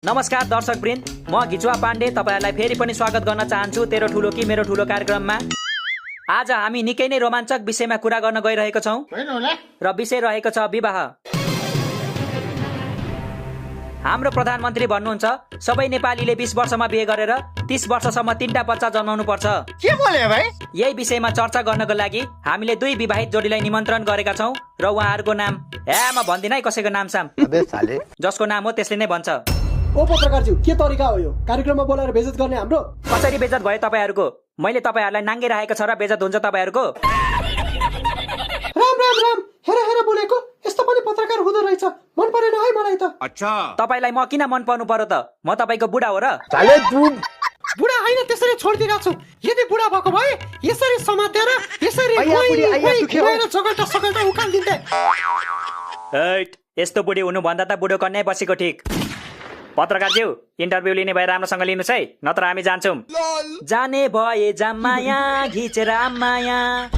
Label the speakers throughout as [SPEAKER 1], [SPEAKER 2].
[SPEAKER 1] नमस्कार दर्शकवृन्द, म घिचुवा पाण्डे तपाईहरुलाई फेरि पनि स्वागत गर्न चाहन्छु तेरो ठुलो कि मेरो ठुलो कार्यक्रममा। आज हामी निकै नै रोमाञ्चक विषयमा कुरा गर्न गइरहेका छौं र विषय रहेको छ विवाह। हाम्रो प्रधानमन्त्री भन्नुहुन्छ सबै नेपालीले 20 वर्षमा बिहे गरेर 30 वर्षसम्म 3टा बच्चा जन्माउनु पर्छ।
[SPEAKER 2] के बोले भाइ?
[SPEAKER 1] यही विषयमा चर्चा गर्नको लागि हामीले दुई विवाहित जोडीलाई निमन्त्रण गरेका छौं र उहाँहरूको नाम म भन्दिन है कसैको नाम साम, जसको नाम हो त्यसले नै भन्छ।
[SPEAKER 3] ओ पत्रकारज्यू, के तरिका हो यो? कार्यक्रममा बोलाएर बेइज्जत गर्ने हाम्रो?
[SPEAKER 1] कसरी बेइज्जत भयो तपाईहरुको? मैले तपाईहरुलाई नाङ्गे राखेको छ र बेइज्जत हुन्छ तपाईहरुको?
[SPEAKER 3] राम राम राम, हेर हेर बोलेको, यस्तो पनि पत्रकार हुँदो रहेछ। मन परेन है मलाई त।
[SPEAKER 2] अच्छा,
[SPEAKER 1] तपाईलाई म किन मन पर्नु पर्यो त? म तपाईको बुढा हो र?
[SPEAKER 2] चाले तू
[SPEAKER 3] बुढा होइन, त्यसरी छोडिदिएको छु। यदि बुढा भएको भए यसरी समातेर यसरी जगल्टा उकाल्दिन्थे।
[SPEAKER 1] हैट, यस्तो बुढी हुनु भन्दा त बुढो कन्या बसेको ठीक। पत्रकारज्यू, इन्टरभ्यु लिने भए राम्रोसँग लिनुस् है, नत्र हामी जान्छौं। जाने भए जामाया घिचेर आमाया।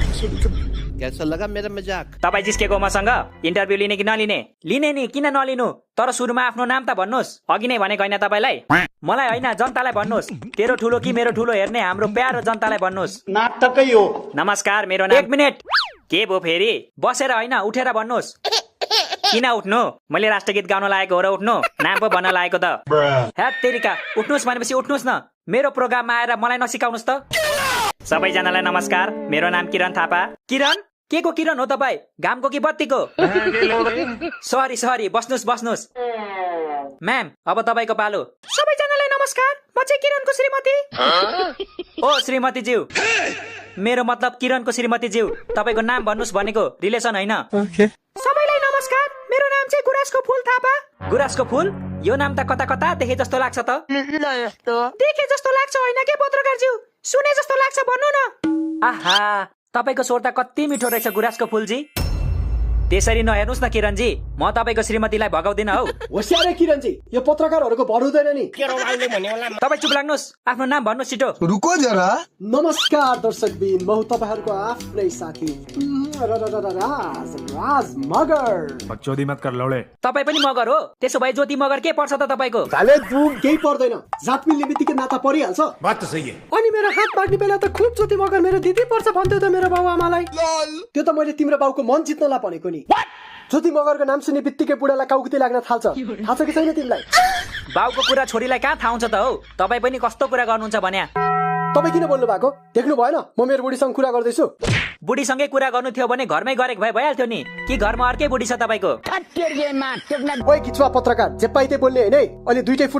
[SPEAKER 4] कैसा लगा मेरा मजाक?
[SPEAKER 1] तपाई जिस्केको मसँग इन्टरभ्यु लिने कि नलिने? लिने नि, किन नलिनु? तर सुरुमा आफ्नो नाम त भन्नुस्। अघि नै भनेको हैन तपाईलाई? मलाई हैन, जनतालाई भन्नुस्। तेरो ठुलो कि मेरो ठुलो हेर्ने हाम्रो प्यारो जनतालाई भन्नुस्।
[SPEAKER 2] नाटकै हो।
[SPEAKER 1] नमस्कार, मेरो नाम। 1 मिनेट, के भो फेरि? बसेर हैन, उठेर भन्नुस्। किन उठ्नु? मैले राष्ट्रगीत गाउन लागेको हो र उठ्नु? नाम पो भन्न लागेको त। ह्याट तेरिका, उठ्नुस् भनेपछि उठ्नुस् न। मेरो प्रोग्राममा आएर मलाई नसिकाउनुस् त। सबैजनालाई नमस्कार, मेरो नाम किरण थापा। किरण? के को किरण हो तपाई? घामको कि बत्तीको? सरी, बस्नुस्। म्याम, अब तपाईको पालो। सबैजनालाई नमस्कार, म चाहिँ किरणको श्रीमती। ओ श्रीमती ज्यू, मेरो मतलब किरणको श्रीमती ज्यू। तपाईको नाम भन्नुस् भनेको, रिलेसन हैन। सबैलाई नमस्कार, मेरो नाम चाहिँ गुराँसको फूल थापा। गुराँसको फूल? यो नाम त कता कता देखे जस्तो लाग्छ त। देखे जस्तो लाग्छ होइन के पत्रकारज्यू, सुने जस्तो लाग्छ भन्नु न। आहा, तपाईको स्वर त कति मिठो रहेछ गुराँसको फूलजी। त्यसरी नहेर्नुस् न किरणजी, म तपाईको श्रीमतीलाई भगाउँदिन हौ।
[SPEAKER 3] होशियार किरणजी, यो पत्रकारहरूको भर हुँदैन नि।
[SPEAKER 1] तपाई चुप लाग्नुस्, आफ्नो नाम भन्नु छिटो।
[SPEAKER 4] रुको जरा।
[SPEAKER 3] नमस्कार दर्शकबिन, म तपाईहरुको आफ्नै साथी राज मगर।
[SPEAKER 5] बकचोदी मत कर लौडे।
[SPEAKER 1] तपाई पनि मगर हो? त्यसो भए ज्योति मगर के पर्छ त तपाईको?
[SPEAKER 2] चाले तू
[SPEAKER 3] केही पर्दैन, जात मिल्ने बित्तिकै नाता परिहाल्छ।
[SPEAKER 2] बात त सही है।
[SPEAKER 3] अनि मेरो हात बाँड्ने बेला त खुब ज्योति मगर मेरो दिदी पर्छ भन्थ्यो त मेरो बाउ आमालाई। त्यो त मैले तिम्रो बाउको मन जित्नलाई भनेको नि। ज्योति मगरको नाम सुन्ने बित्तिकै बुढालाई काउकुती लाग्न थाल्छ, थाहा छ कि छैन तिमीलाई?
[SPEAKER 1] बाउको कुरा छोरीलाई कहाँ थाहा हुन्छ त हौ? तपाई पनि कस्तो कुरा गर्नुहुन्छ भन्या?
[SPEAKER 3] तपाईँ किन बोल्नु भएको? देख्नु भएन म मेरो बुढीसँग कुरा गर्दैछु?
[SPEAKER 1] बुढीसँगै कुरा गर्नु थियो भने घरमै गरेको भए भइहाल्थ्यो नि। कि घरमा अर्कै बुढी छ तपाईको?
[SPEAKER 3] ओइ किचुवा पत्रकार, जे पाइते बोल्ने हैन है। अहिले दुईटै फुट